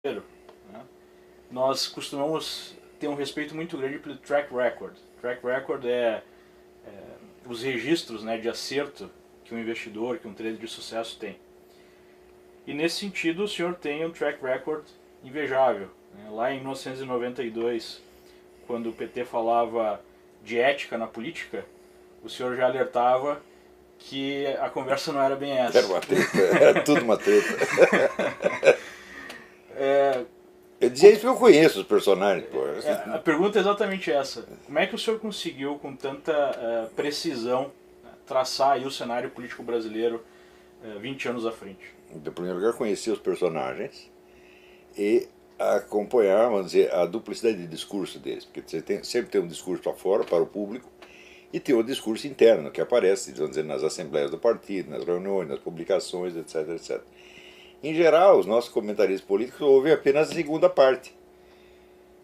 né? Nós costumamos ter um respeito muito grande pelo track record. Track record é os registros, né, de acerto que um investidor, que um trader de sucesso tem. E nesse sentido o senhor tem um track record invejável, né? Lá em 1992, quando o PT falava de ética na política, o senhor já alertava que a conversa não era bem essa. Era uma treta, era tudo uma treta. Eu dizia isso porque eu conheço os personagens. Pô. A pergunta é exatamente essa. Como é que o senhor conseguiu, com tanta precisão, traçar aí o cenário político brasileiro 20 anos à frente? Em primeiro lugar, conhecer os personagens e acompanhar, vamos dizer, a duplicidade de discurso deles. Porque você sempre tem um discurso para fora, para o público, e tem um discurso interno que aparece, vamos dizer, nas assembleias do partido, nas reuniões, nas publicações, etc, etc. Em geral, os nossos comentaristas políticos ouvem apenas a segunda parte.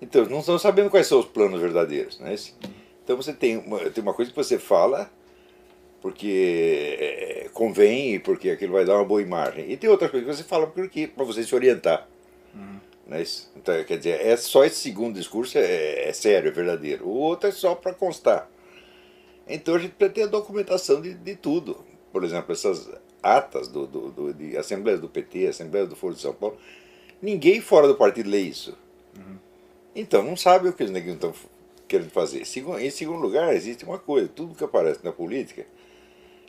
Então, não estão sabendo quais são os planos verdadeiros. Não é isso? Então, você tem uma coisa que você fala porque convém e porque aquilo vai dar uma boa imagem. E tem outras coisas que você fala para você se orientar. Não é isso? Então, quer dizer, só esse segundo discurso é sério, é verdadeiro. O outro é só para constar. Então, a gente pretende a documentação de tudo. Por exemplo, essas atas de assembleias do PT, assembleias do Foro de São Paulo, ninguém fora do partido lê isso. Então não sabe o que os neguinhos estão querendo fazer. Em segundo lugar, existe uma coisa: tudo que aparece na política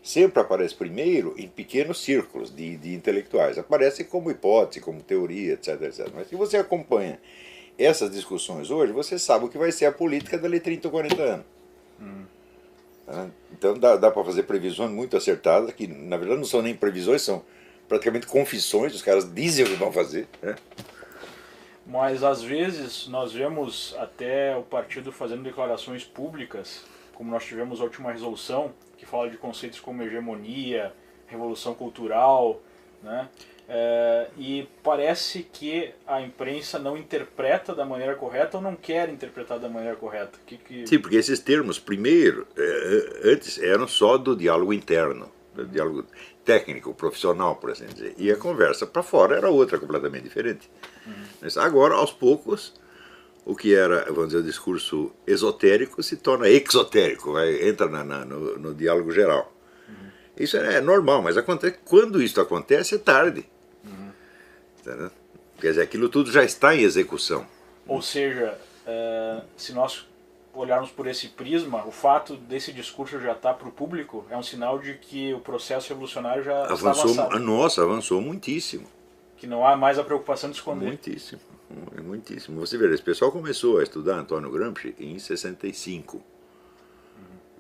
sempre aparece primeiro em pequenos círculos de intelectuais. Aparece como hipótese, como teoria, etc, etc. Mas se você acompanha essas discussões hoje, você sabe o que vai ser a política dali 30 ou 40 anos. Então dá para fazer previsões muito acertadas, que na verdade não são nem previsões, são praticamente confissões, os caras dizem o que vão fazer. Né? Mas às vezes nós vemos até o partido fazendo declarações públicas, como nós tivemos a última resolução, que fala de conceitos como hegemonia, revolução cultural, né? E parece que a imprensa não interpreta da maneira correta ou não quer interpretar da maneira correta. Sim, porque esses termos, primeiro, antes eram só do diálogo interno, do diálogo técnico, profissional, por assim dizer. E a conversa para fora era outra, completamente diferente. Mas agora, aos poucos, o que era, vamos dizer, o discurso esotérico se torna exotérico, entra no diálogo geral. Isso é normal, mas quando isso acontece é tarde. Entendeu? Quer dizer, aquilo tudo já está em execução. Ou seja, se nós olharmos por esse prisma, o fato desse discurso já estar para o público é um sinal de que o processo revolucionário já está avançado. Nossa, avançou muitíssimo. Que não há mais a preocupação de esconder. Muitíssimo, muitíssimo. Você vê, esse pessoal começou a estudar Antônio Gramsci em 65,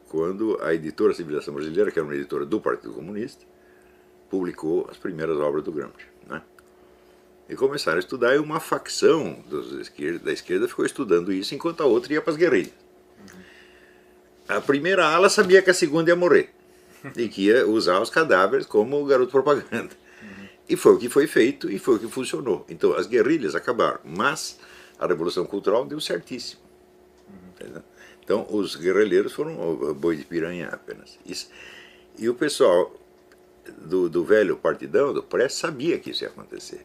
quando a editora Civilização Brasileira, que era uma editora do Partido Comunista, publicou as primeiras obras do Gramsci. Né? E começaram a estudar, e uma facção da esquerda ficou estudando isso, enquanto a outra ia para as guerrilhas. A primeira ala sabia que a segunda ia morrer, e que ia usar os cadáveres como garoto propaganda. E foi o que foi feito e foi o que funcionou. Então as guerrilhas acabaram, mas a Revolução Cultural deu certíssimo. Então os guerrilheiros foram boi de piranha apenas. E o pessoal do velho partidão, do pré, sabia que isso ia acontecer.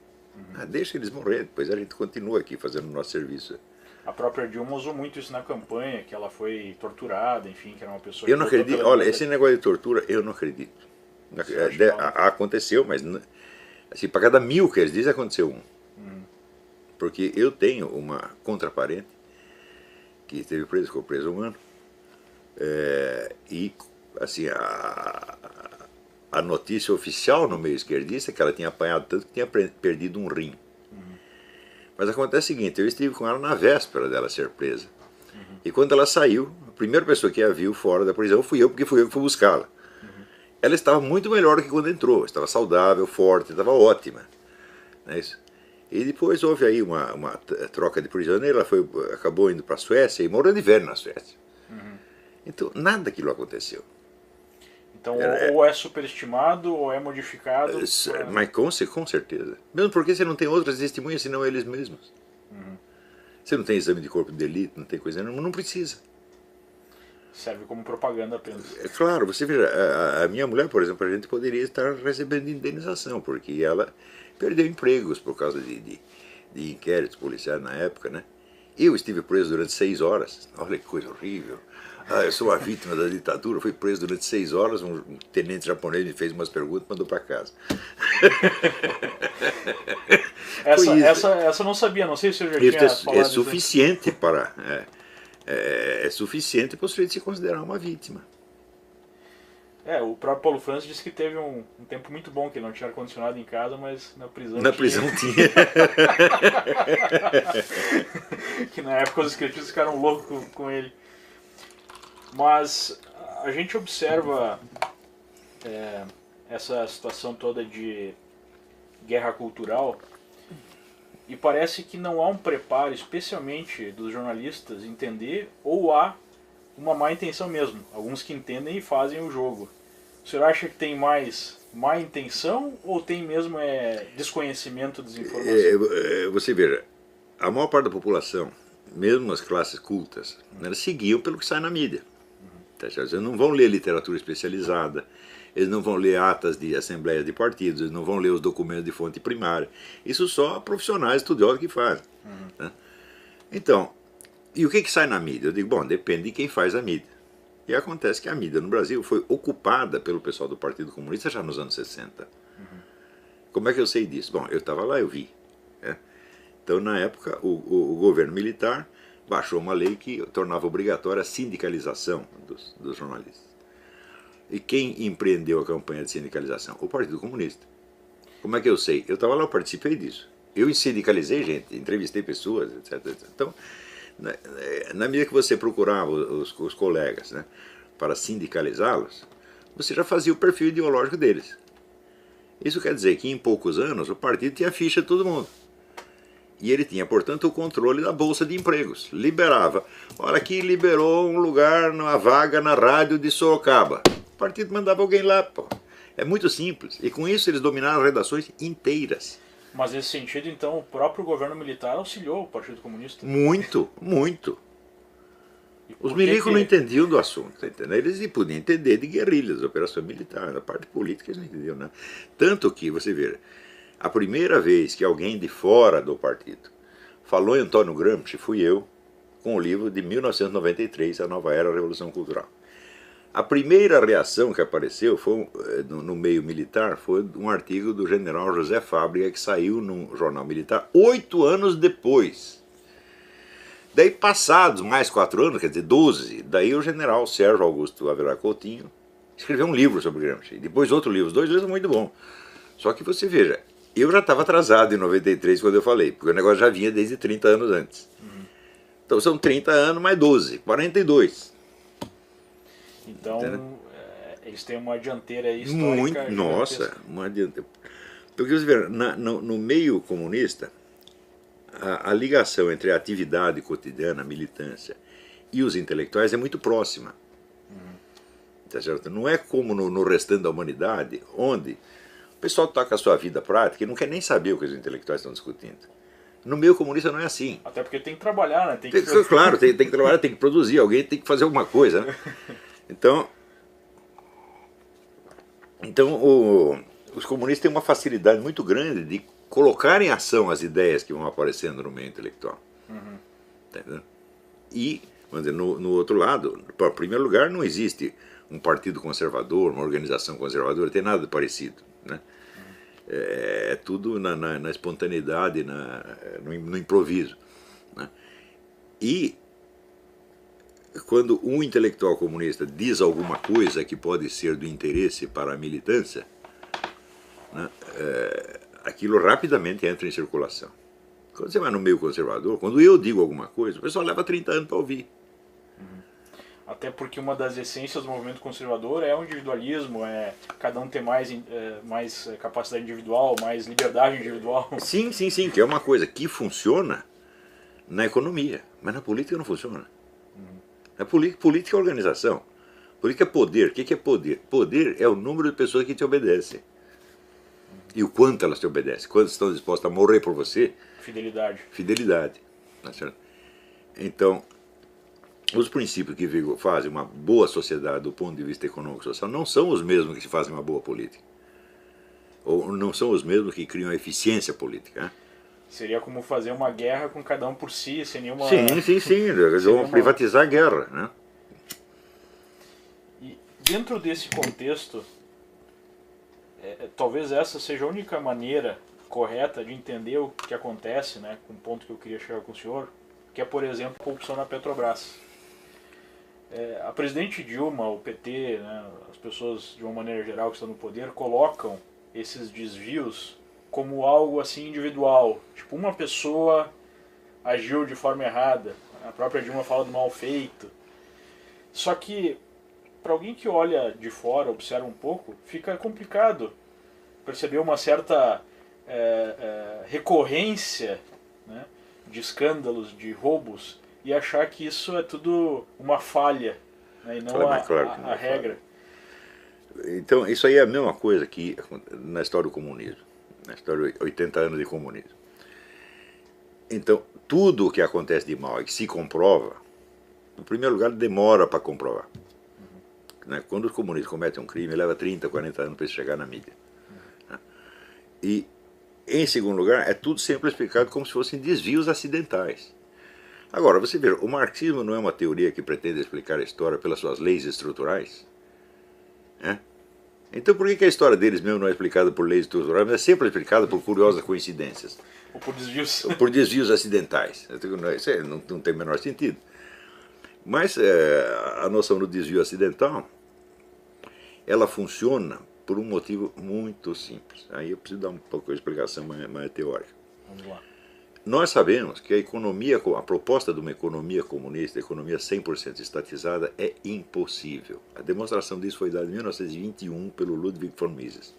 Deixa eles morrer, depois a gente continua aqui fazendo o nosso serviço. A própria Dilma usou muito isso na campanha, que ela foi torturada, enfim, que era uma pessoa... Eu não acredito, olha, esse negócio de tortura, eu não acredito. Aconteceu, mas assim, para cada 1000 que eles dizem, aconteceu um. Porque eu tenho uma contraparente que esteve preso, ficou preso 1 ano, e assim, a notícia oficial no meio esquerdista é que ela tinha apanhado tanto que tinha perdido um rim. Mas acontece o seguinte: eu estive com ela na véspera dela ser presa. E quando ela saiu, a primeira pessoa que a viu fora da prisão fui eu, porque fui eu que fui buscá-la. Ela estava muito melhor do que quando entrou, estava saudável, forte, estava ótima. Não é isso? E depois houve aí uma troca de prisioneiro, ela acabou indo para a Suécia e morou de velho na Suécia. Então nada daquilo aconteceu. Então ou é superestimado ou é modificado. Mas com certeza. Mesmo porque você não tem outras testemunhas senão eles mesmos. Você não tem exame de corpo de delito, não tem coisa nenhuma, não precisa. Serve como propaganda apenas. É claro, você veja, a minha mulher, por exemplo, a gente poderia estar recebendo indenização, porque ela perdeu empregos por causa de inquéritos policiais na época, né? Eu estive preso durante 6 horas. Olha que coisa horrível. Ah, eu sou uma vítima da ditadura, fui preso durante 6 horas, um tenente japonês me fez umas perguntas e mandou para casa. Essa eu não sabia, não sei se eu já tinha falado. É suficiente para... É suficiente para o sujeito se considerar uma vítima. O próprio Paulo Francis disse que teve um tempo muito bom, que ele não tinha ar-condicionado em casa, mas na prisão tinha. Que na época os escritores ficaram loucos com ele. Mas a gente observa essa situação toda de guerra cultural e parece que não há um preparo, especialmente dos jornalistas, entender, ou há uma má intenção mesmo. Alguns que entendem e fazem o jogo. O senhor acha que tem mais má intenção ou tem mesmo desconhecimento das informações? Você veja, a maior parte da população, mesmo as classes cultas, elas seguiam pelo que sai na mídia. Eles não vão ler literatura especializada, eles não vão ler atas de assembleias de partidos, eles não vão ler os documentos de fonte primária. Isso só profissionais estudiosos que fazem. Né? Então, e o que sai na mídia? Eu digo, bom, depende de quem faz a mídia. E acontece que a mídia no Brasil foi ocupada pelo pessoal do Partido Comunista já nos anos 60. Como é que eu sei disso? Bom, eu estava lá, eu vi. Né? Então, na época, o governo militar baixou uma lei que tornava obrigatória a sindicalização dos jornalistas. E quem empreendeu a campanha de sindicalização? O Partido Comunista. Como é que eu sei? Eu estava lá, eu participei disso. Eu sindicalizei gente, entrevistei pessoas, etc. etc. Então, na medida que você procurava os colegas, né, para sindicalizá-los, você já fazia o perfil ideológico deles. Isso quer dizer que em poucos anos o partido tinha ficha de todo mundo. E ele tinha, portanto, o controle da Bolsa de Empregos. Liberava. Olha, aqui liberou um lugar, uma vaga na rádio de Sorocaba. O partido mandava alguém lá, pô. É muito simples. E com isso eles dominaram as redações inteiras. Mas nesse sentido, então, o próprio governo militar auxiliou o Partido Comunista? Muito, muito. Os milicos não entendiam do assunto, entendeu? Eles podiam entender de guerrilhas, operação militar, da parte política eles não entendiam nada. Tanto que, você vê, a primeira vez que alguém de fora do partido falou em Antônio Gramsci fui eu, com o livro de 1993, A Nova Era, a Revolução Cultural. A primeira reação que apareceu foi, no meio militar foi um artigo do general José Fábrega, que saiu num jornal militar 8 anos depois. Daí, passados mais 4 anos, quer dizer, 12, daí o general Sérgio Augusto Avelar Coutinho escreveu um livro sobre Gramsci. Depois outro livro, os 2 livros muito bons. Só que você veja, eu já estava atrasado em 93 quando eu falei, porque o negócio já vinha desde 30 anos antes. Então são 30 anos mais 12, 42. Então, eles têm uma dianteira histórica. Muito, nossa, uma dianteira. Porque você vê, no meio comunista, a ligação entre a atividade cotidiana, a militância, e os intelectuais é muito próxima. Tá certo? Não é como no restante da humanidade, onde o pessoal toca a sua vida prática e não quer nem saber o que os intelectuais estão discutindo. No meio comunista não é assim. Até porque tem que trabalhar, né? Claro, tem que trabalhar, tem que produzir, alguém tem que fazer alguma coisa, né? Então os comunistas têm uma facilidade muito grande de colocar em ação as ideias que vão aparecendo no meio intelectual. Entendeu? E, vamos dizer, no outro lado, em primeiro lugar, não existe um partido conservador, uma organização conservadora, tem nada parecido. Né? É tudo na espontaneidade, no improviso. Né? E quando um intelectual comunista diz alguma coisa que pode ser do interesse para a militância, né, aquilo rapidamente entra em circulação. Quando você vai no meio conservador, quando eu digo alguma coisa, o pessoal leva 30 anos para ouvir. Até porque uma das essências do movimento conservador é o individualismo, cada um ter mais capacidade individual, mais liberdade individual. Sim, que é uma coisa que funciona na economia, mas na política não funciona. A política é organização. Política é poder. O que é poder? Poder é o número de pessoas que te obedecem. E o quanto elas te obedecem. Quantas estão dispostas a morrer por você. Fidelidade. Tá certo? Então, os princípios que fazem uma boa sociedade do ponto de vista econômico e social não são os mesmos que fazem uma boa política. Ou não são os mesmos que criam a eficiência política. Né? Seria como fazer uma guerra com cada um por si, sem nenhuma... Sim. Eles vão privatizar a guerra, né? E dentro desse contexto, talvez essa seja a única maneira correta de entender o que acontece, né? Com o ponto que eu queria chegar com o senhor, que é, por exemplo, a corrupção na Petrobras. A presidente Dilma, o PT, né, as pessoas de uma maneira geral que estão no poder, colocam esses desvios como algo assim individual. Tipo, uma pessoa agiu de forma errada, a própria Dilma fala do mal feito. Só que, para alguém que olha de fora, observa um pouco, fica complicado perceber uma certa recorrência, né, de escândalos, de roubos, e achar que isso é tudo uma falha, né, e não a regra. Então, isso aí é a mesma coisa que na história do comunismo, na história de 80 anos de comunismo. Então, tudo o que acontece de mal e que se comprova, no primeiro lugar, demora para comprovar. Né? Quando os comunistas cometem um crime, leva 30, 40 anos para chegar na mídia. Né? E, em segundo lugar, é tudo sempre explicado como se fossem desvios acidentais. Agora, você vê, o marxismo não é uma teoria que pretende explicar a história pelas suas leis estruturais? Então por que a história deles mesmo não é explicada por leis estruturais, mas é sempre explicada por curiosas coincidências? Ou por desvios. Ou por desvios acidentais. Isso não tem o menor sentido. Mas a noção do desvio acidental, ela funciona por um motivo muito simples. Aí eu preciso dar um pouco de explicação mais teórica. Vamos lá. Nós sabemos que a proposta de uma economia comunista, economia 100% estatizada, é impossível. A demonstração disso foi dada em 1921 pelo Ludwig von Mises.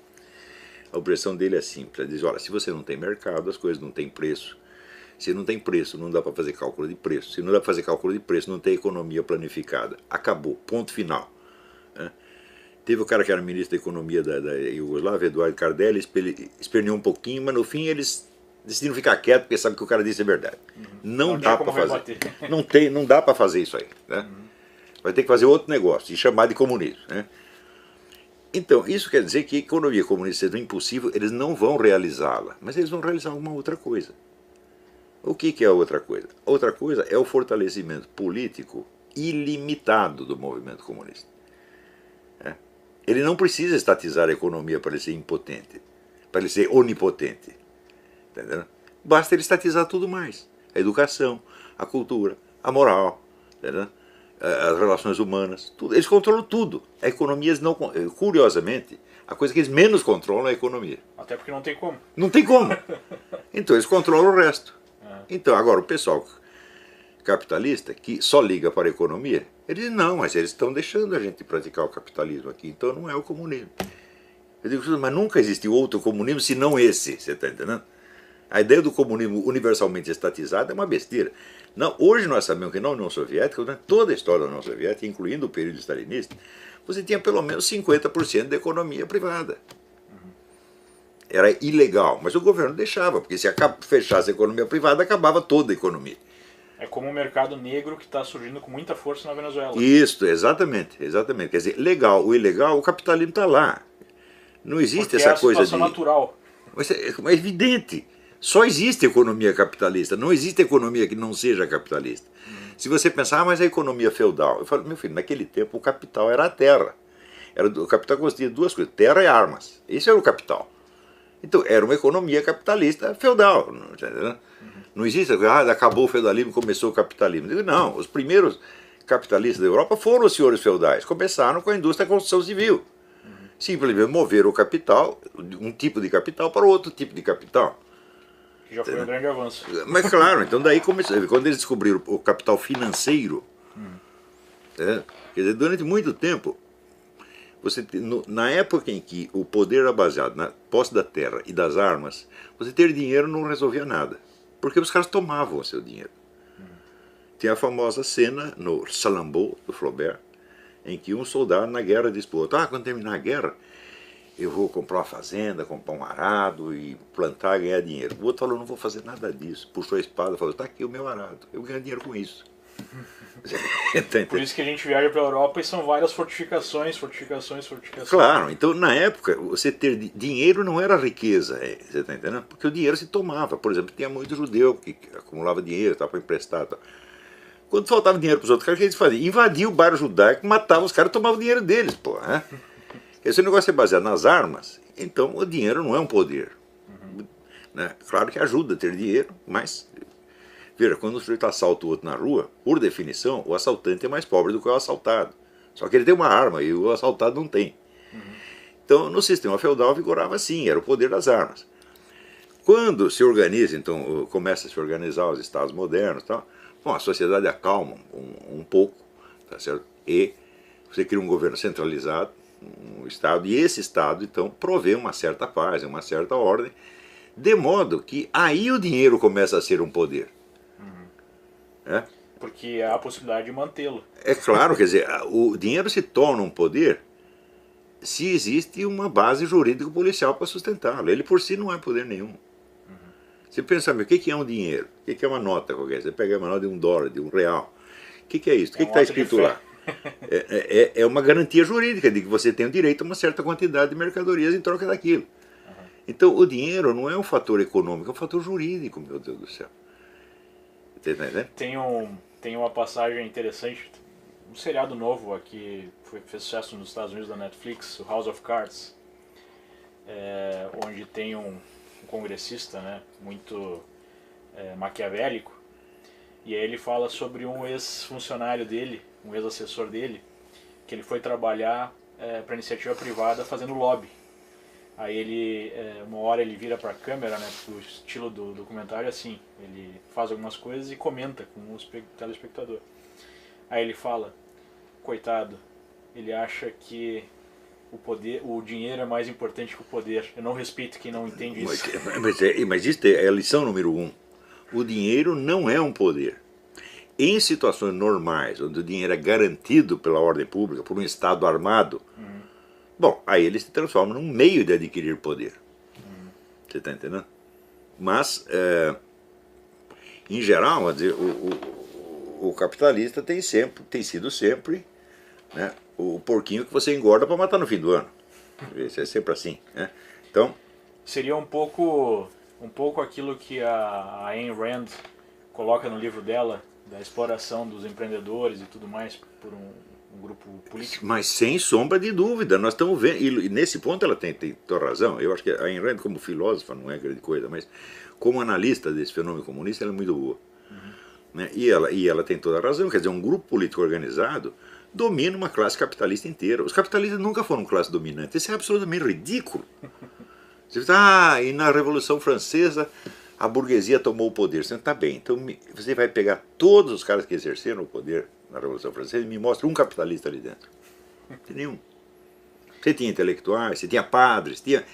A objeção dele é simples, ele diz, olha, se você não tem mercado, as coisas não têm preço. Se não tem preço, não dá para fazer cálculo de preço. Se não dá para fazer cálculo de preço, não tem economia planificada. Acabou, ponto final. Teve o cara que era ministro da economia da Iugoslávia, Eduardo Cardelli, esperneou um pouquinho, mas no fim eles decidiram ficar quieto porque sabe que o cara disse é verdade. Não dá para fazer. Não dá para fazer isso aí. Né? Vai ter que fazer outro negócio e chamar de comunismo. Né? Então, isso quer dizer que a economia comunista sendo impossível, eles não vão realizá-la, mas eles vão realizar alguma outra coisa. O que é a outra coisa? Outra coisa é o fortalecimento político ilimitado do movimento comunista. Ele não precisa estatizar a economia para ele ser impotente, para ele ser onipotente. Entendeu? Basta ele estatizar tudo mais. A educação, a cultura, a moral, entendeu? As relações humanas, tudo. Eles controlam tudo. A economia, não, curiosamente, a coisa que eles menos controlam é a economia. Até porque não tem como. Não tem como. Então eles controlam o resto. Então agora o pessoal capitalista que só liga para a economia, ele diz, não, mas eles estão deixando a gente praticar o capitalismo aqui, então não é o comunismo. Eu digo, mas nunca existiu outro comunismo senão esse, você está entendendo? A ideia do comunismo universalmente estatizado é uma besteira. Não, hoje nós sabemos que na União Soviética, durante toda a história da União Soviética, incluindo o período stalinista, você tinha pelo menos 50% da economia privada. Era ilegal, mas o governo deixava, porque se fechasse a economia privada, acabava toda a economia. É como o mercado negro que está surgindo com muita força na Venezuela. Isso, exatamente. Quer dizer, legal ou ilegal, o capitalismo está lá. Não existe essa coisa de... é a situação natural. Mas é evidente. Só existe economia capitalista, não existe economia que não seja capitalista. Se você pensar, mas a economia feudal, eu falo, meu filho, naquele tempo o capital era a terra. O capital consistia de duas coisas, terra e armas. Esse era o capital. Então era uma economia capitalista feudal. Não existe, acabou o feudalismo, começou o capitalismo. Eu digo, não, os primeiros capitalistas da Europa foram os senhores feudais, começaram com a indústria da construção civil. Simplesmente moveram o capital, um tipo de capital para outro tipo de capital. Já foi um grande avanço. Mas claro, então daí começou. Quando eles descobriram o capital financeiro, quer dizer, durante muito tempo, na época em que o poder era baseado na posse da terra e das armas, você ter dinheiro não resolvia nada, porque os caras tomavam o seu dinheiro. Tem a famosa cena no Salammbô, do Flaubert, em que um soldado na guerra diz para o outro, quando terminar a guerra, eu vou comprar uma fazenda, comprar um arado e plantar e ganhar dinheiro. O outro falou, não vou fazer nada disso. Puxou a espada e falou, está aqui o meu arado, eu ganho dinheiro com isso. Por isso que a gente viaja para a Europa e são várias fortificações, fortificações, fortificações. Claro, então na época você ter dinheiro não era riqueza, você está entendendo? Porque o dinheiro se tomava. Por exemplo, tinha muito judeu que acumulava dinheiro para emprestar. Tal. Quando faltava dinheiro para os outros caras, o que eles faziam? Invadiam o bairro judaico, matavam os caras e tomavam o dinheiro deles, pô. Né? Esse negócio é baseado nas armas, então o dinheiro não é um poder. Né? Claro que ajuda a ter dinheiro, mas... Veja, quando o sujeito assalta o outro na rua, por definição, o assaltante é mais pobre do que o assaltado. Só que ele tem uma arma e o assaltado não tem. Então, no sistema feudal vigorava assim, era o poder das armas. Quando se organiza, então, começa a se organizar os estados modernos, tal, bom, a sociedade acalma um pouco, tá certo? E você cria um governo centralizado, um estado, e esse estado, então, provê uma certa paz, uma certa ordem, de modo que aí o dinheiro começa a ser um poder. É? Porque há a possibilidade de mantê-lo. É claro, quer dizer, o dinheiro se torna um poder se existe uma base jurídico-policial para sustentá-lo. Ele por si não é poder nenhum. Você pensa, o que é um dinheiro? O que é uma nota qualquer? Você pega uma nota de $1, de R$1. O que é isso? O que está escrito lá? É uma garantia jurídica de que você tem o direito a uma certa quantidade de mercadorias em troca daquilo. Então o dinheiro não é um fator econômico, é um fator jurídico, meu Deus do céu. Tem uma passagem interessante, um seriado novo aqui, fez sucesso nos Estados Unidos da Netflix, o House of Cards, onde tem um congressista, né, muito maquiavélico, e aí ele fala sobre um ex-funcionário dele, um ex-assessor dele, que ele foi trabalhar para iniciativa privada fazendo lobby. Aí ele, uma hora ele vira para a câmera, né, o estilo do documentário é assim, ele faz algumas coisas e comenta com o telespectador. Aí ele fala, coitado, ele acha que o dinheiro é mais importante que o poder. Eu não respeito quem não entende isso. Mas isso é a lição número 1. O dinheiro não é um poder. Em situações normais, onde o dinheiro é garantido pela ordem pública, por um Estado armado, bom, aí ele se transforma num meio de adquirir poder. Você está entendendo? Mas, em geral, o capitalista tem sido sempre, né, o porquinho que você engorda para matar no fim do ano. Isso é sempre assim. Né? Então, seria um pouco aquilo que a Ayn Rand coloca no livro dela, da exploração dos empreendedores e tudo mais por um grupo político. Mas sem sombra de dúvida, nós estamos vendo, e nesse ponto ela tem toda razão. Eu acho que a Ayn Rand, como filósofa, não é grande coisa, mas como analista desse fenômeno comunista, ela é muito boa. Né? E ela tem toda a razão, quer dizer, um grupo político organizado domina uma classe capitalista inteira. Os capitalistas nunca foram classe dominante, isso é absolutamente ridículo. Você diz, e na Revolução Francesa a burguesia tomou o poder. Você está bem, então você vai pegar todos os caras que exerceram o poder na Revolução Francesa e me mostra um capitalista ali dentro. Não tem nenhum. Você tinha intelectuais, você tinha padres, tinha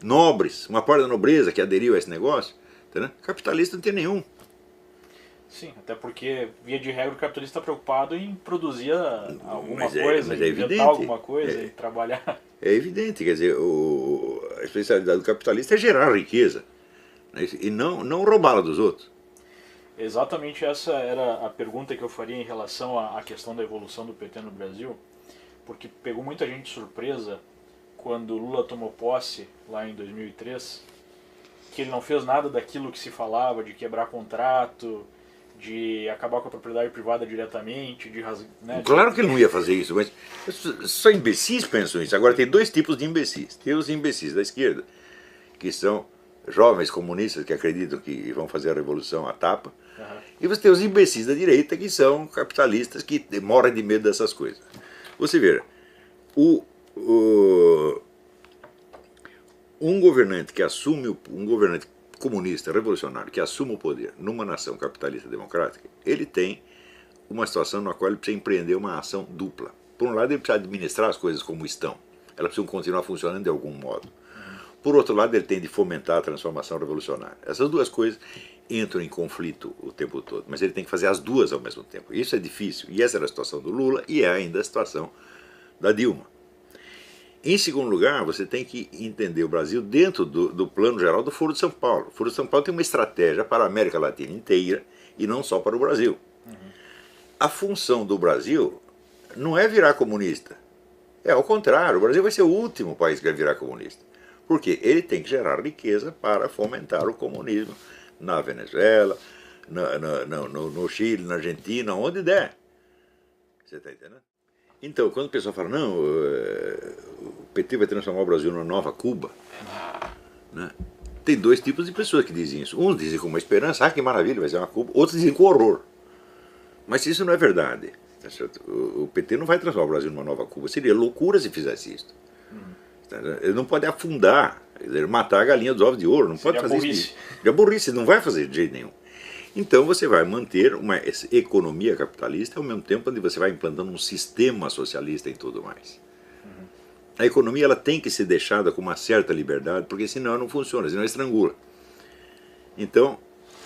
nobres, uma parte da nobreza que aderiu a esse negócio. Entendeu? Capitalista não tem nenhum. Sim, até porque, via de regra, o capitalista está preocupado em produzir alguma coisa, em inventar alguma coisa, em trabalhar. É evidente, quer dizer, a especialidade do capitalista é gerar riqueza, né, e não roubá-la dos outros. Exatamente essa era a pergunta que eu faria em relação à questão da evolução do PT no Brasil, porque pegou muita gente de surpresa quando Lula tomou posse lá em 2003, que ele não fez nada daquilo que se falava de quebrar contrato, de acabar com a propriedade privada diretamente, né, Claro que ele não ia fazer isso, mas só imbecis pensam isso. Agora tem dois tipos de imbecis. Tem os imbecis da esquerda, que são jovens comunistas que acreditam que vão fazer a revolução à tapa, e você tem os imbecis da direita, que são capitalistas que morrem de medo dessas coisas. Você vê, um governante comunista, revolucionário, que assume o poder numa nação capitalista democrática, ele tem uma situação na qual ele precisa empreender uma ação dupla. Por um lado, ele precisa administrar as coisas como estão. Elas precisam continuar funcionando de algum modo. Por outro lado, ele tem de fomentar a transformação revolucionária. Essas duas coisas entram em conflito o tempo todo, mas ele tem que fazer as duas ao mesmo tempo. Isso é difícil, e essa era a situação do Lula, e é ainda a situação da Dilma. Em segundo lugar, você tem que entender o Brasil dentro do plano geral do Foro de São Paulo. O Foro de São Paulo tem uma estratégia para a América Latina inteira e não só para o Brasil. a função do Brasil não é virar comunista. É ao contrário, o Brasil vai ser o último país que vai virar comunista. Porque ele tem que gerar riqueza para fomentar o comunismo na Venezuela, no Chile, na Argentina, onde der. Você está entendendo? Então, quando o pessoal fala, não, o PT vai transformar o Brasil numa nova Cuba, né? Tem dois tipos de pessoas que dizem isso. Uns dizem com uma esperança, que maravilha, vai ser uma Cuba. Outros dizem com horror. Mas isso não é verdade. Tá certo? O PT não vai transformar o Brasil numa nova Cuba. Seria loucura se fizesse isso. Ele não pode afundar, matar a galinha dos ovos de ouro, não pode fazer isso. É burrice, não vai fazer de jeito nenhum. Então você vai manter uma economia capitalista ao mesmo tempo onde você vai implantando um sistema socialista e tudo mais. A economia ela tem que ser deixada com uma certa liberdade, porque senão ela não funciona, senão ela estrangula. Então,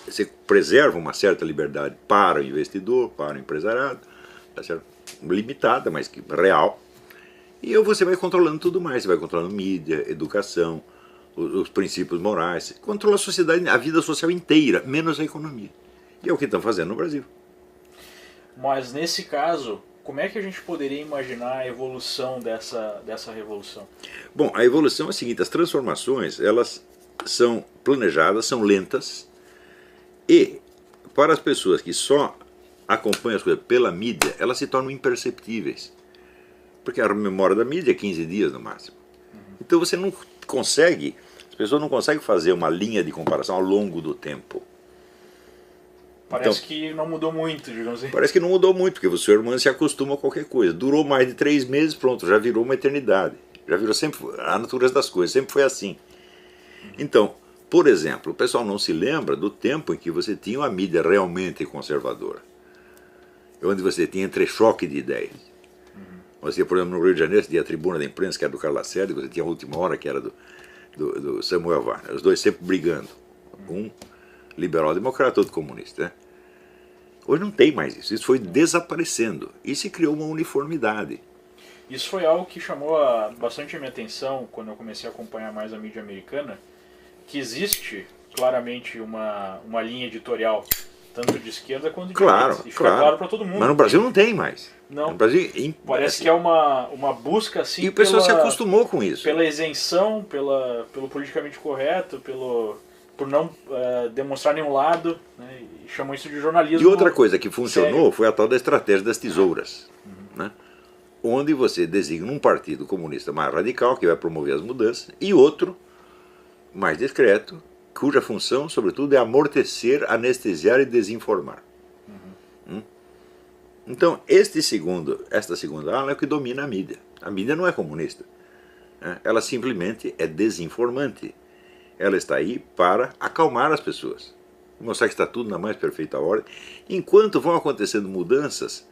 você preserva uma certa liberdade para o investidor, para o empresariado, tá certo? Limitada, mas real. E você vai controlando tudo mais, você vai controlando mídia, educação, os princípios morais, controla a sociedade, a vida social inteira, menos a economia. E é o que estão fazendo no Brasil. Mas nesse caso, como é que a gente poderia imaginar a evolução dessa revolução? Bom, a evolução é a seguinte, as transformações, elas são planejadas, são lentas, e para as pessoas que só acompanham as coisas pela mídia, elas se tornam imperceptíveis. Porque a memória da mídia é 15 dias no máximo. Então você não consegue, as pessoas não conseguem fazer uma linha de comparação ao longo do tempo. Parece que não mudou muito, digamos assim. Parece que não mudou muito, porque o ser humano se acostuma a qualquer coisa. Durou mais de 3 meses, pronto, já virou uma eternidade. Já virou sempre a natureza das coisas, sempre foi assim. Então, por exemplo, o pessoal não se lembra do tempo em que você tinha uma mídia realmente conservadora. Onde você tinha entrechoque de ideias. Você, por exemplo, no Rio de Janeiro, você tinha a Tribuna da Imprensa, que era do Carlos Lacerda, e você tinha a Última Hora, que era do Samuel Weiner. Os dois sempre brigando. Um liberal-democrata, outro comunista. Né? Hoje não tem mais isso. Isso foi desaparecendo. E se criou uma uniformidade. Isso foi algo que chamou bastante a minha atenção quando eu comecei a acompanhar mais a mídia americana, que existe claramente uma linha editorial, tanto de esquerda quanto de direita. E fica claro para todo mundo. Mas no Brasil não tem mais. Não. No Brasil, parece que é uma busca assim. E o pessoal se acostumou com isso. Pela isenção, pelo politicamente correto, por não demonstrar nenhum lado, né, e chamam isso de jornalismo. E outra coisa que funcionou foi a tal da estratégia das tesouras, né, onde você designa um partido comunista mais radical, que vai promover as mudanças, e outro mais discreto, cuja função, sobretudo, é amortecer, anestesiar e desinformar. Então, esta segunda ala é o que domina a mídia. A mídia não é comunista. Né? Ela simplesmente é desinformante. Ela está aí para acalmar as pessoas, mostrar que está tudo na mais perfeita ordem, enquanto vão acontecendo mudanças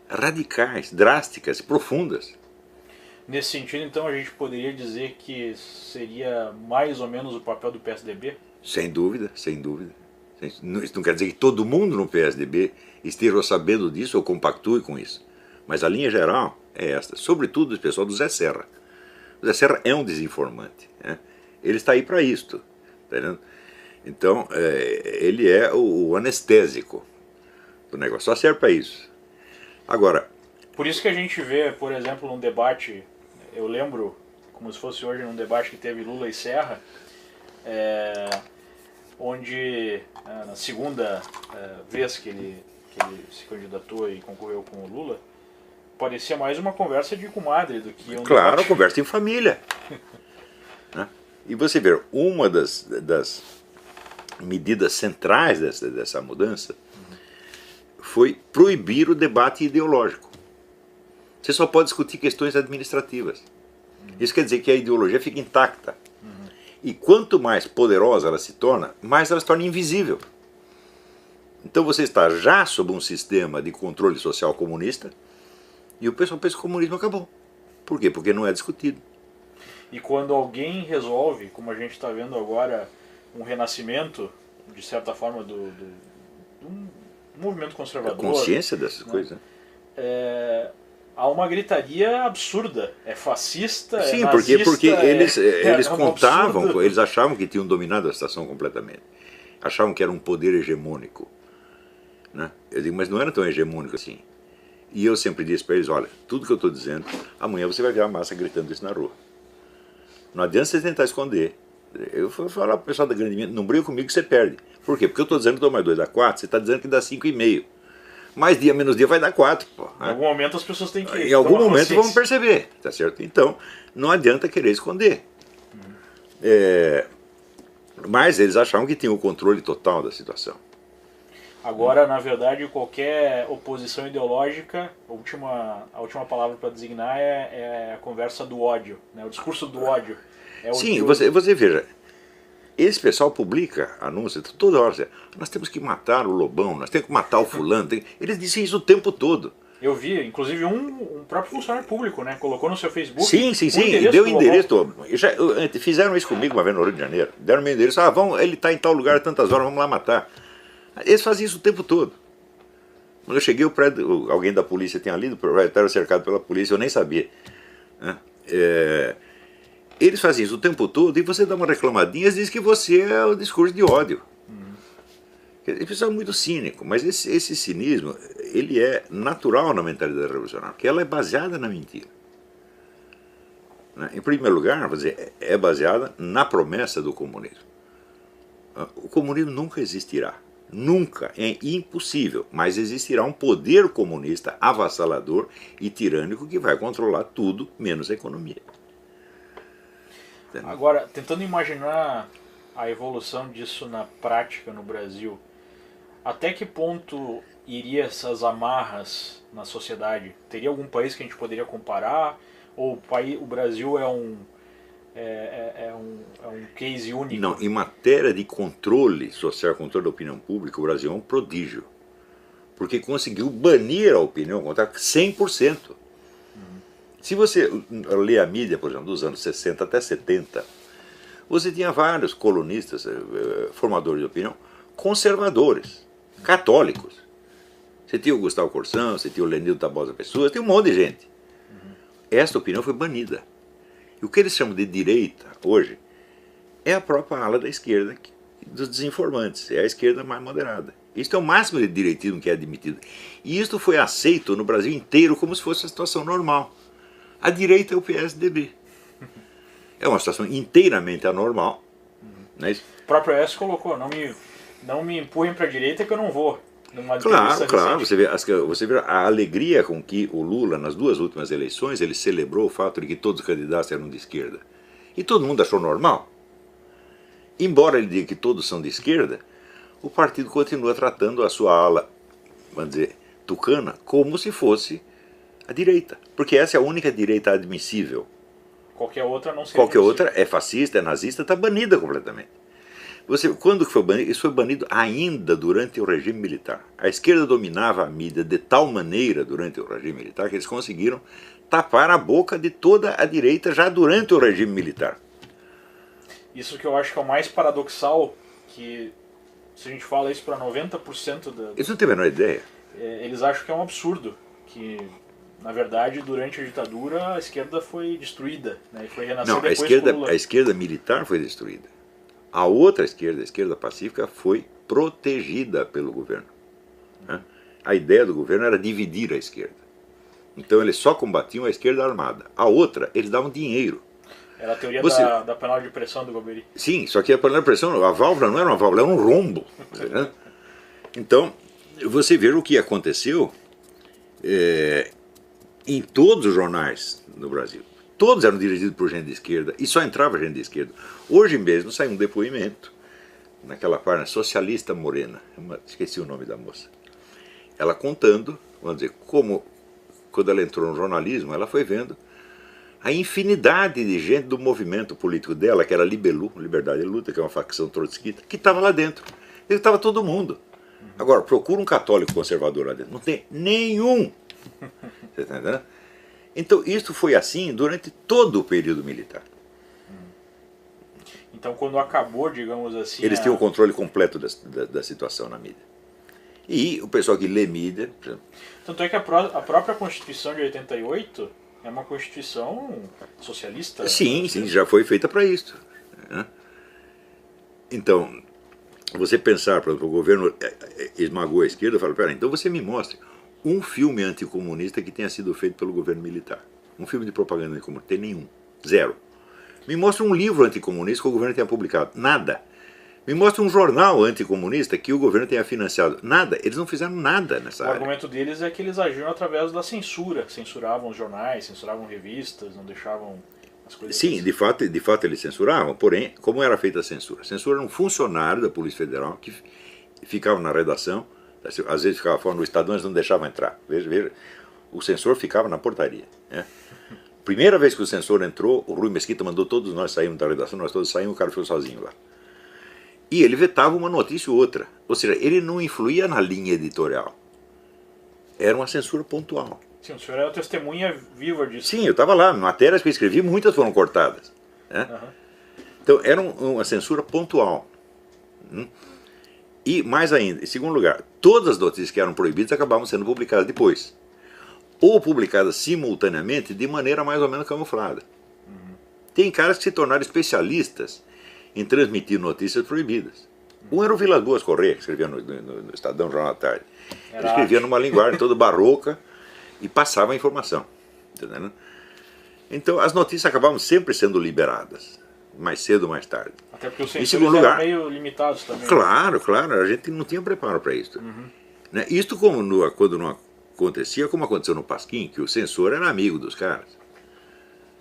radicais, drásticas, profundas. Nesse sentido, então, a gente poderia dizer que seria mais ou menos o papel do PSDB? Sem dúvida, sem dúvida. Isso não quer dizer que todo mundo no PSDB esteja sabendo disso ou compactue com isso. Mas a linha geral é esta, sobretudo o pessoal do Zé Serra. O Zé Serra é um desinformante. Né? Ele está aí para isto. Tá entendendo? Então, ele é o anestésico do negócio, só serve para isso. Agora... Por isso que a gente vê, por exemplo, num debate, eu lembro, como se fosse hoje, num debate que teve Lula e Serra, onde na segunda vez que ele se candidatou e concorreu com o Lula, parecia mais uma conversa de comadre do que um Claro, debate. Conversa em família. Né? E você vê, uma das medidas centrais dessa mudança foi proibir o debate ideológico. Você só pode discutir questões administrativas. Isso quer dizer que a ideologia fica intacta. E quanto mais poderosa ela se torna, mais ela se torna invisível. Então você está já sob um sistema de controle social comunista e o pessoal pensa que o comunismo acabou. Por quê? Porque não é discutido. E quando alguém resolve, como a gente está vendo agora, um renascimento, de certa forma, do movimento conservador... A consciência dessas coisas. Há uma gritaria absurda. É fascista, Sim, é nazista... porque eles contavam, absurdo. eles achavam que tinham dominado a situação completamente. Achavam que era um poder hegemônico. né? Eu digo, mas não era tão hegemônico assim. E eu sempre disse para eles, olha, tudo que eu estou dizendo, amanhã você vai ver a massa gritando isso na rua. Não adianta você tentar esconder. Eu vou falar para o pessoal da grande mídia, não briga comigo que você perde. Por quê? Porque eu estou dizendo que 2 mais 2 dá 4, você está dizendo que dá 5,5. Mais dia, menos dia vai dar 4. Pô, em algum momento as pessoas têm que... Em algum momento vão perceber, tá certo? Então, não adianta querer esconder. Mas eles achavam que tinham o controle total da situação. Agora, na verdade, qualquer oposição ideológica, a última palavra para designar é a conversa do ódio, né? O discurso do ódio. Sim, você veja, esse pessoal publica anúncios toda hora. Assim, nós temos que matar o Lobão, nós temos que matar o fulano. Eles dizem isso o tempo todo. Eu vi, inclusive, um próprio funcionário público, né? Colocou no seu Facebook. Sim, e deu o endereço todo. Fizeram isso comigo uma vez no Rio de Janeiro. Deram meu endereço, ele está em tal lugar tantas horas, vamos lá matar. Eles faziam isso o tempo todo. Quando eu cheguei, o prédio, alguém da polícia tinha lido, o prédio estava cercado pela polícia, eu nem sabia. Né? Eles faziam isso o tempo todo e você dá uma reclamadinha e diz que você é o discurso de ódio. Esse pessoal é muito cínico, mas esse cinismo ele é natural na mentalidade revolucionária, porque ela é baseada na mentira. Né? Em primeiro lugar, vou dizer, é baseada na promessa do comunismo. O comunismo nunca existirá. Nunca, é impossível, mas existirá um poder comunista avassalador e tirânico que vai controlar tudo, menos a economia. Entendeu? Agora, tentando imaginar a evolução disso na prática no Brasil, até que ponto iria essas amarras na sociedade? Teria algum país que a gente poderia comparar? Ou o Brasil é um case único? Não, em matéria de controle social, controle da opinião pública, o Brasil é um prodígio. Porque conseguiu banir a opinião contrária 100%. Se você lê a mídia, por exemplo, dos anos 60 até 70, você tinha vários colunistas, formadores de opinião, conservadores, católicos. Você tinha o Gustavo Corsão, você tinha o Lenildo Tabosa Pessoa, tinha um monte de gente. Esta opinião foi banida. E o que eles chamam de direita hoje é a própria ala da esquerda dos desinformantes, é a esquerda mais moderada. Isto é o máximo de direitismo que é admitido. E isto foi aceito no Brasil inteiro como se fosse a situação normal. A direita é o PSDB. É uma situação inteiramente anormal. Não é isso? O próprio S colocou, não me empurrem para a direita que eu não vou. Claro, você vê a alegria com que o Lula, nas 2 últimas eleições, ele celebrou o fato de que todos os candidatos eram de esquerda. E todo mundo achou normal. Embora ele diga que todos são de esquerda, o partido continua tratando a sua ala, vamos dizer, tucana, como se fosse a direita. Porque essa é a única direita admissível. Qualquer outra não seria. Qualquer outra é fascista, é nazista, está banida completamente. Quando foi banido? Isso foi banido ainda durante o regime militar. A esquerda dominava a mídia de tal maneira durante o regime militar que eles conseguiram tapar a boca de toda a direita já durante o regime militar. Isso que eu acho que é o mais paradoxal, que se a gente fala isso para 90% da... Eles não têm a menor ideia. Eles acham que é um absurdo, que na verdade durante a ditadura a esquerda foi destruída, né, e foi renascer depois por Lula. A esquerda militar foi destruída. A outra esquerda, a esquerda pacífica, foi protegida pelo governo. Né? A ideia do governo era dividir a esquerda. Então eles só combatiam a esquerda armada. A outra, eles davam dinheiro. Era a teoria da panela de pressão do Golbery. Sim, só que a panela de pressão, a válvula não era uma válvula, era um rombo. Né? Então, você vê o que aconteceu em todos os jornais no Brasil. Todos eram dirigidos por gente de esquerda e só entrava gente de esquerda. Hoje mesmo saiu um depoimento naquela página Socialista Morena, esqueci o nome da moça. Ela contando, vamos dizer, como quando ela entrou no jornalismo, ela foi vendo a infinidade de gente do movimento político dela, que era Libelu, Liberdade e Luta, que é uma facção trotskista, que estava lá dentro. Estava todo mundo. Agora, procura um católico conservador lá dentro. Não tem nenhum. Você está entendendo? Então, isso foi assim durante todo o período militar. Então, quando acabou, digamos assim... Eles tinham o controle completo da situação na mídia. E o pessoal que lê mídia... Tanto é que a própria Constituição de 88 é uma Constituição socialista. Sim, já foi feita para isso. Né? Então, você pensar, por exemplo, o governo esmagou a esquerda, fala, pera, então você me mostre um filme anticomunista que tenha sido feito pelo governo militar. Um filme de propaganda anticomunista, tem nenhum, zero. Me mostra um livro anticomunista que o governo tenha publicado, nada. Me mostra um jornal anticomunista que o governo tenha financiado, nada. Eles não fizeram nada nessa área. O argumento deles é que eles agiram através da censura, censuravam os jornais, censuravam revistas, não deixavam as coisas... Sim, de fato eles censuravam, porém, como era feita a censura? A censura era um funcionário da Polícia Federal que ficava na redação, às vezes ficava fora no Estadão, eles não deixavam entrar. Veja, o censor ficava na portaria. Né? Primeira vez que o censor entrou, o Rui Mesquita mandou todos nós sairmos da redação, nós todos saímos, o cara ficou sozinho lá. E ele vetava uma notícia ou outra. Ou seja, ele não influía na linha editorial. Era uma censura pontual. Sim, o senhor era testemunha viva disso. Sim, eu estava lá. Matérias que eu escrevi, muitas foram cortadas. Né? Uhum. Então, era uma censura pontual. E, mais ainda, em segundo lugar, todas as notícias que eram proibidas acabavam sendo publicadas depois. Ou publicadas simultaneamente de maneira mais ou menos camuflada. Uhum. Tem caras que se tornaram especialistas em transmitir notícias proibidas. Um era o Vilas Boas Correia, que escrevia no Estadão, Jornal da Tarde. Ele escrevia numa linguagem toda barroca e passava a informação. Entendeu? Então as notícias acabavam sempre sendo liberadas, mais cedo ou mais tarde. Até porque os censores eram meio limitados também. Claro, a gente não tinha preparo para isso. Uhum. Né? Isto quando não acontecia, como aconteceu no Pasquim, que o censor era amigo dos caras.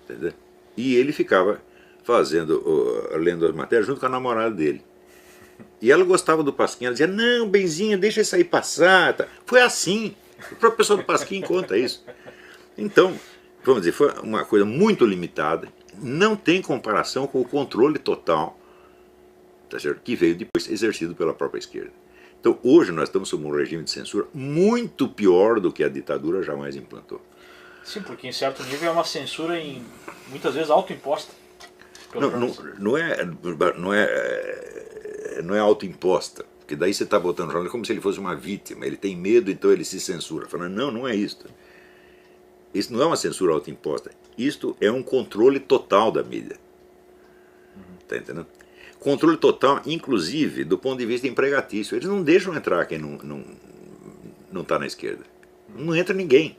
Entendeu? E ele ficava lendo as matérias junto com a namorada dele. E ela gostava do Pasquim, ela dizia, não, benzinho, deixa isso aí passar. Foi assim, o próprio pessoal do Pasquim conta isso. Então, vamos dizer, foi uma coisa muito limitada, não tem comparação com o controle total, tá certo? Que veio depois exercido pela própria esquerda. Então, hoje nós estamos sob um regime de censura muito pior do que a ditadura jamais implantou. Sim, porque em certo nível é uma censura muitas vezes autoimposta. Não é autoimposta, porque daí você está botando o jornal como se ele fosse uma vítima, ele tem medo, então ele se censura. Falando, não é isso. Isso não é uma censura autoimposta, isto é um controle total da mídia. Está entendendo? Controle total, inclusive, do ponto de vista empregatício. Eles não deixam entrar quem não está na esquerda. Não entra ninguém.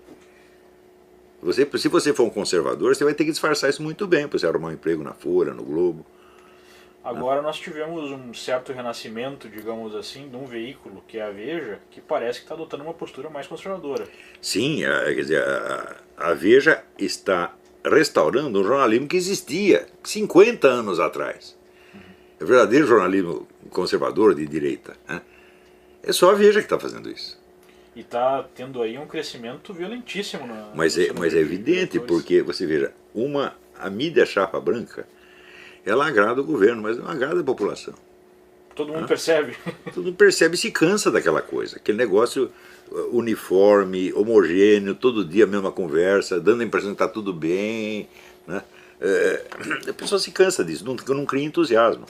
Se você for um conservador, você vai ter que disfarçar isso muito bem, para você arrumar um emprego na Folha, no Globo. Agora nós tivemos um certo renascimento, digamos assim, de um veículo, que é a Veja, que parece que está adotando uma postura mais conservadora. Sim, quer dizer, a Veja está restaurando um jornalismo que existia 50 anos atrás. É verdadeiro jornalismo conservador de direita. Né? É só a Veja que está fazendo isso. E está tendo aí um crescimento violentíssimo. Mas é evidente, porque, você veja, a mídia chapa branca, ela agrada o governo, mas não agrada a população. Todo mundo percebe. Todo mundo percebe e se cansa daquela coisa. Aquele negócio uniforme, homogêneo, todo dia a mesma conversa, dando a impressão que está tudo bem. Né? A pessoa se cansa disso, não cria entusiasmo.